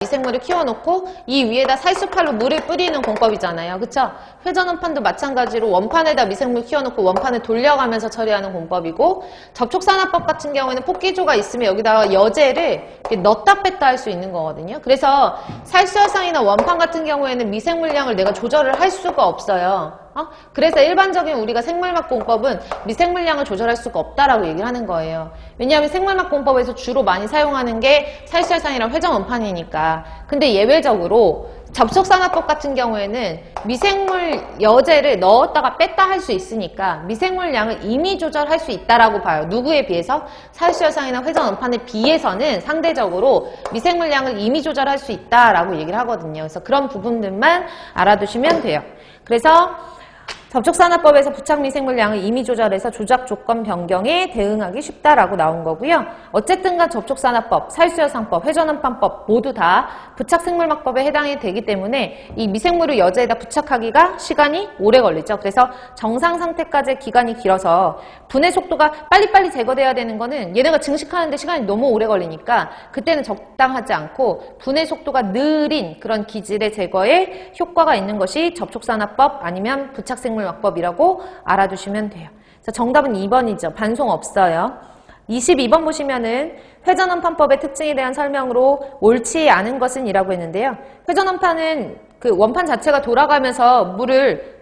미생물을 키워놓고 이 위에다 살수팔로 물을 뿌리는 공법이잖아요. 그쵸? 회전원판도 마찬가지로 원판에다 미생물 키워놓고 원판을 돌려가면서 처리하는 공법이고, 접촉산화법 같은 경우에는 폭기조가 있으면 여기다가 여제를 이렇게 넣었다 뺐다 할 수 있는 거거든요. 그래서 살수화상이나 원판 같은 경우에는 미생물량을 내가 조절을 할 수가 없어요. 그래서 일반적인 우리가 생물막 공법은 미생물량을 조절할 수가 없다라고 얘기를 하는 거예요. 왜냐하면 생물막 공법에서 주로 많이 사용하는 게 살수화상이랑 회전원판이니까. 근데 예외적으로 접촉산화법 같은 경우에는 미생물 여제를 넣었다가 뺐다 할 수 있으니까 미생물량을 임의 조절할 수 있다라고 봐요. 누구에 비해서? 살수화상이나 회전원판에 비해서는 상대적으로 미생물량을 임의 조절할 수 있다라고 얘기를 하거든요. 그래서 그런 부분들만 알아두시면 돼요. 그래서 접촉산화법에서 부착 미생물량을 임의 조절해서 조작 조건 변경에 대응하기 쉽다라고 나온 거고요. 어쨌든간 접촉산화법, 살수화상법, 회전원판법 모두 다 부착 생물막법에 해당이 되기 때문에 이 미생물을 여제에다 부착하기가 시간이 오래 걸리죠. 그래서 정상 상태까지의 기간이 길어서 분해 속도가 빨리빨리 제거돼야 되는 거는 얘네가 증식하는데 시간이 너무 오래 걸리니까 그때는 적당하지 않고 분해 속도가 느린 그런 기질의 제거에 효과가 있는 것이 접촉산화법 아니면 부착 생물막법이라고 알아두시면 돼요. 자, 정답은 2번이죠. 반송 없어요. 22번 보시면은 회전원판법의 특징에 대한 설명으로 옳지 않은 것은 이라고 했는데요. 회전원판은 그 원판 자체가 돌아가면서 물을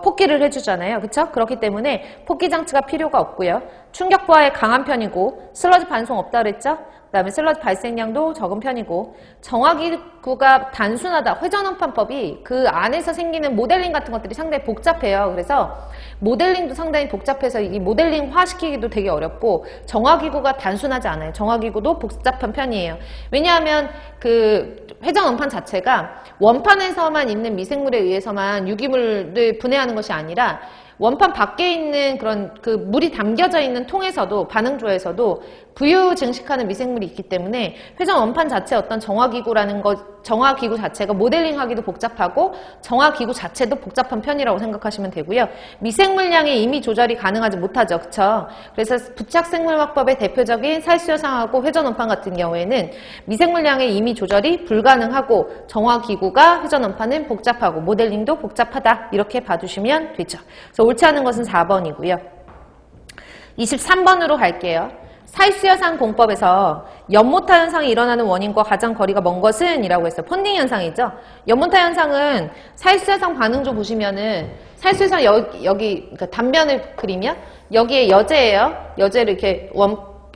폭기를 해주잖아요. 그쵸? 그렇기 때문에 폭기 장치가 필요가 없고요. 충격 부하에 강한 편이고 슬러지 반송 없다 그랬죠? 그 다음에 슬러지 발생량도 적은 편이고 정화기구가 단순하다. 회전원판법이 그 안에서 생기는 모델링 같은 것들이 상당히 복잡해요. 그래서 모델링도 상당히 복잡해서 이 모델링화 시키기도 되게 어렵고 정화기구가 단순하지 않아요. 정화기구도 복잡한 편이에요. 왜냐하면 그 회전원판 자체가 원판에서만 있는 미생물에 의해서만 유기물을 분해하는 것이 아니라 원판 밖에 있는 그런 그 물이 담겨져 있는 통에서도 반응조에서도 부유 증식하는 미생물이 있기 때문에 회전 원판 자체 어떤 정화기구라는 것, 정화기구 자체가 모델링하기도 복잡하고 정화기구 자체도 복잡한 편이라고 생각하시면 되고요. 미생물량의 임의 조절이 가능하지 못하죠. 그쵸? 그래서 부착생물학법의 대표적인 살수화상하고 회전 원판 같은 경우에는 미생물량의 임의 조절이 불가능하고 정화기구가 회전 원판은 복잡하고 모델링도 복잡하다. 이렇게 봐두시면 되죠. 그래서 옳지 않은 것은 4번이고요. 23번으로 갈게요. 살수화상 공법에서 연모타 현상이 일어나는 원인과 가장 거리가 먼 것은? 이라고 했어요. 펀딩 현상이죠. 연모타 현상은 살수화상 반응조 보시면은 살수화상 여기 그러니까 단면을 그리면 여기에 여제예요. 여제를 이렇게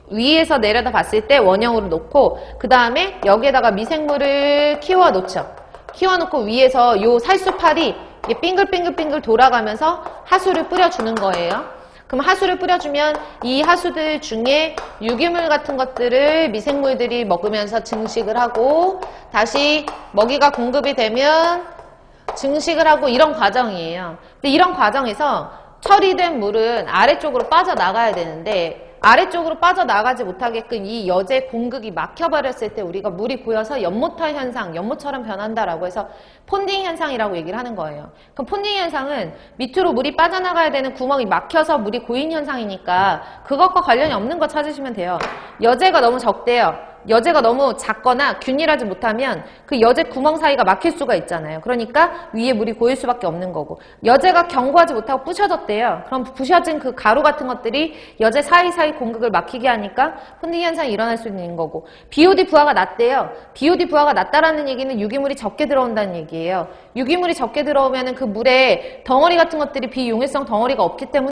위에서 내려다 봤을 때 원형으로 놓고 그 다음에 여기에다가 미생물을 키워 놓죠. 키워 놓고 위에서 요 살수팔이 빙글빙글빙글 돌아가면서 하수를 뿌려주는 거예요. 그럼 하수를 뿌려주면 이 하수들 중에 유기물 같은 것들을 미생물들이 먹으면서 증식을 하고 다시 먹이가 공급이 되면 증식을 하고 이런 과정이에요. 근데 이런 과정에서 처리된 물은 아래쪽으로 빠져나가야 되는데 아래쪽으로 빠져나가지 못하게끔 이 여제 공급이 막혀버렸을 때 우리가 물이 고여서 연모타 현상, 연모처럼 변한다라고 해서 폰딩 현상이라고 얘기를 하는 거예요. 그럼 폰딩 현상은 밑으로 물이 빠져나가야 되는 구멍이 막혀서 물이 고인 현상이니까 그것과 관련이 없는 거 찾으시면 돼요. 여제가 너무 적대요. 여제가 너무 작거나 균일하지 못하면 그 여제 구멍 사이가 막힐 수가 있잖아요. 그러니까 위에 물이 고일 수밖에 없는 거고 여제가 견고하지 못하고 부셔졌대요. 그럼 부셔진 그 가루 같은 것들이 여제 사이사이 공급을 막히게 하니까 폰딩 현상이 일어날 수 있는 거고 BOD 부하가 낮대요. BOD 부하가 낮다라는 얘기는 유기물이 적게 들어온다는 얘기예요. 유기물이 적게 들어오면 그 물에 덩어리 같은 것들이 비용해성 덩어리가 없기 때문에